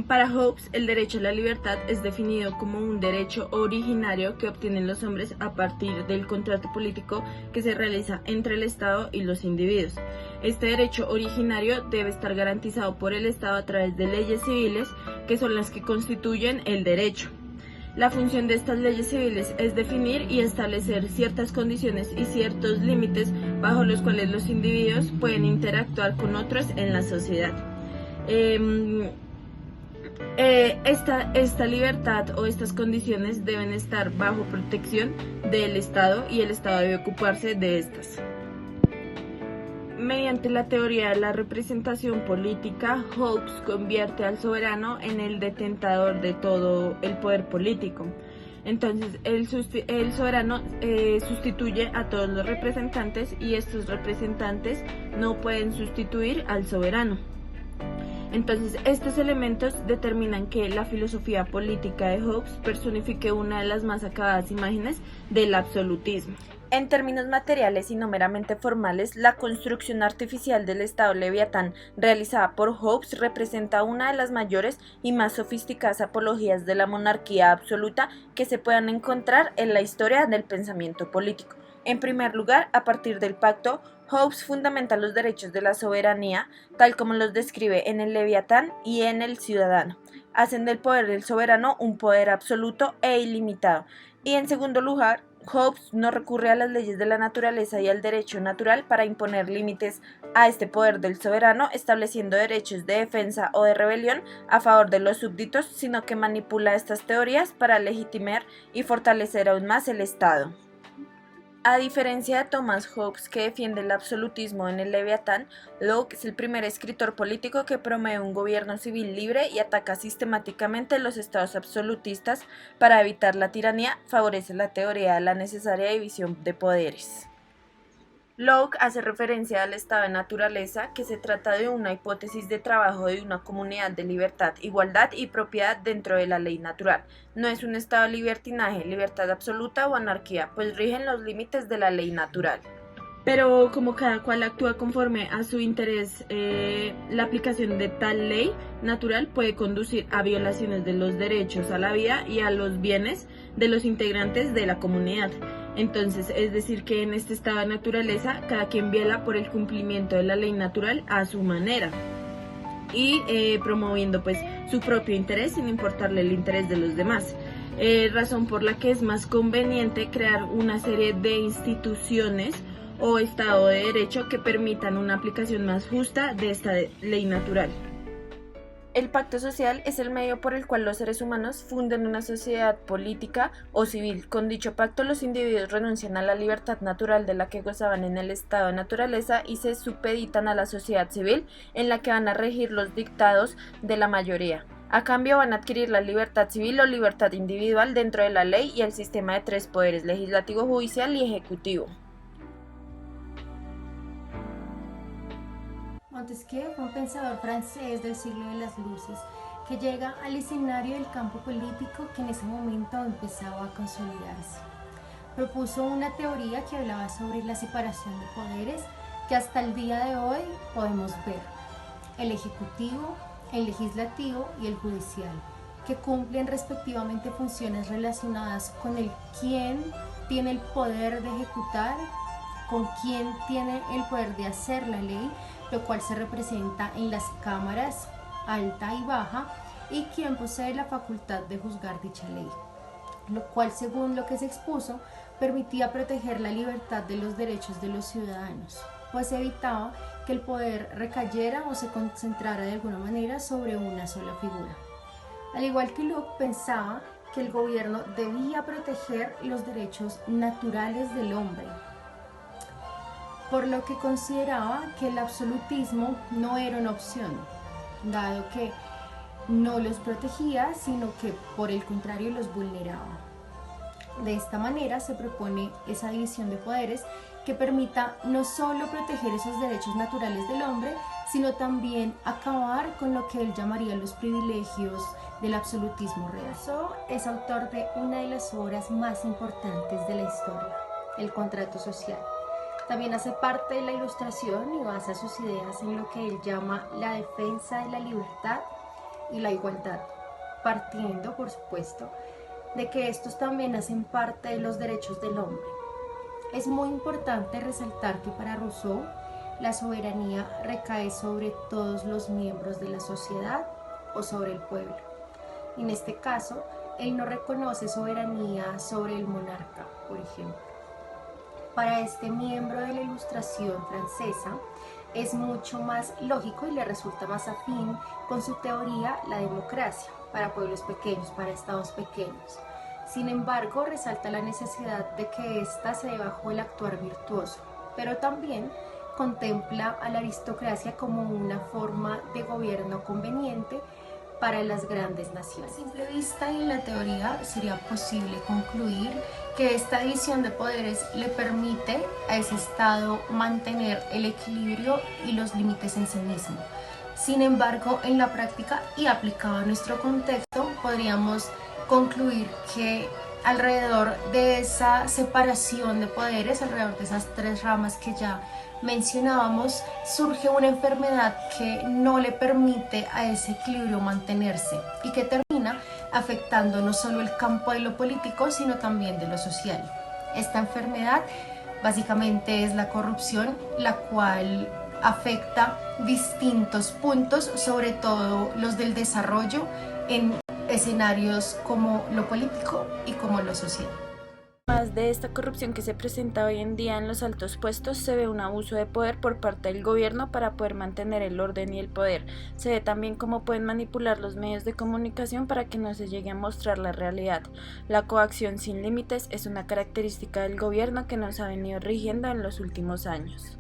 Para Hobbes, el derecho a la libertad es definido como un derecho originario que obtienen los hombres a partir del contrato político que se realiza entre el Estado y los individuos. Este derecho originario debe estar garantizado por el Estado a través de leyes civiles, que son las que constituyen el derecho. La función de estas leyes civiles es definir y establecer ciertas condiciones y ciertos límites bajo los cuales los individuos pueden interactuar con otros en la sociedad. Esta libertad o estas condiciones deben estar bajo protección del Estado y el Estado debe ocuparse de estas. Mediante la teoría de la representación política, Hobbes convierte al soberano en el detentador de todo el poder político. Entonces, el soberano sustituye a todos los representantes y estos representantes no pueden sustituir al soberano. Entonces, estos elementos determinan que la filosofía política de Hobbes personifique una de las más acabadas imágenes del absolutismo. En términos materiales y no meramente formales, la construcción artificial del Estado Leviatán realizada por Hobbes representa una de las mayores y más sofisticadas apologías de la monarquía absoluta que se puedan encontrar en la historia del pensamiento político. En primer lugar, a partir del pacto, Hobbes fundamenta los derechos de la soberanía, tal como los describe en el Leviatán y en el Ciudadano. Hacen del poder del soberano un poder absoluto e ilimitado. Y en segundo lugar, Hobbes no recurre a las leyes de la naturaleza y al derecho natural para imponer límites a este poder del soberano, estableciendo derechos de defensa o de rebelión a favor de los súbditos, sino que manipula estas teorías para legitimar y fortalecer aún más el Estado. A diferencia de Thomas Hobbes, que defiende el absolutismo en el Leviatán, Locke es el primer escritor político que promueve un gobierno civil libre y ataca sistemáticamente los estados absolutistas para evitar la tiranía, favorece la teoría de la necesaria división de poderes. Locke hace referencia al estado de naturaleza, que se trata de una hipótesis de trabajo de una comunidad de libertad, igualdad y propiedad dentro de la ley natural. No es un estado de libertinaje, libertad absoluta o anarquía, pues rigen los límites de la ley natural. Pero como cada cual actúa conforme a su interés, la aplicación de tal ley natural puede conducir a violaciones de los derechos a la vida y a los bienes de los integrantes de la comunidad. Entonces, es decir que en este estado de naturaleza, cada quien vela por el cumplimiento de la ley natural a su manera y promoviendo pues su propio interés sin importarle el interés de los demás. Razón por la que es más conveniente crear una serie de instituciones o Estado de Derecho que permitan una aplicación más justa de esta ley natural. El pacto social es el medio por el cual los seres humanos funden una sociedad política o civil. Con dicho pacto, los individuos renuncian a la libertad natural de la que gozaban en el estado de naturaleza y se supeditan a la sociedad civil, en la que van a regir los dictados de la mayoría. A cambio, van a adquirir la libertad civil o libertad individual dentro de la ley y el sistema de tres poderes: legislativo, judicial y ejecutivo. Montesquieu fue un pensador francés del siglo de las luces que llega al escenario del campo político que en ese momento empezaba a consolidarse. Propuso una teoría que hablaba sobre la separación de poderes que hasta el día de hoy podemos ver: el ejecutivo, el legislativo y el judicial, que cumplen respectivamente funciones relacionadas con el quién tiene el poder de ejecutar, con quién tiene el poder de hacer la ley, lo cual se representa en las cámaras alta y baja, y quién posee la facultad de juzgar dicha ley, lo cual, según lo que se expuso, permitía proteger la libertad de los derechos de los ciudadanos, pues evitaba que el poder recayera o se concentrara de alguna manera sobre una sola figura. Al igual que Locke, pensaba que el gobierno debía proteger los derechos naturales del hombre, por lo que consideraba que el absolutismo no era una opción, dado que no los protegía, sino que por el contrario los vulneraba. De esta manera se propone esa división de poderes que permita no solo proteger esos derechos naturales del hombre, sino también acabar con lo que él llamaría los privilegios del absolutismo real. Rousseau es autor de una de las obras más importantes de la historia, El contrato social. También hace parte de la Ilustración y basa sus ideas en lo que él llama la defensa de la libertad y la igualdad, partiendo, por supuesto, de que estos también hacen parte de los derechos del hombre. Es muy importante resaltar que para Rousseau la soberanía recae sobre todos los miembros de la sociedad o sobre el pueblo. En este caso, él no reconoce soberanía sobre el monarca, por ejemplo. Para este miembro de la Ilustración francesa, es mucho más lógico y le resulta más afín con su teoría la democracia para pueblos pequeños, para estados pequeños. Sin embargo, resalta la necesidad de que ésta se dé bajo el actuar virtuoso, pero también contempla a la aristocracia como una forma de gobierno conveniente para las grandes naciones. A simple vista y en la teoría sería posible concluir que esta división de poderes le permite a ese Estado mantener el equilibrio y los límites en sí mismo. Sin embargo, en la práctica y aplicado a nuestro contexto, podríamos concluir que alrededor de esa separación de poderes, alrededor de esas tres ramas que ya mencionábamos, surge una enfermedad que no le permite a ese equilibrio mantenerse y que termina afectando no solo el campo de lo político, sino también de lo social. Esta enfermedad básicamente es la corrupción, la cual afecta distintos puntos, sobre todo los del desarrollo en escenarios como lo político y como lo social. Además de esta corrupción que se presenta hoy en día en los altos puestos, se ve un abuso de poder por parte del gobierno para poder mantener el orden y el poder. Se ve también cómo pueden manipular los medios de comunicación para que no se llegue a mostrar la realidad. La coacción sin límites es una característica del gobierno que nos ha venido rigiendo en los últimos años.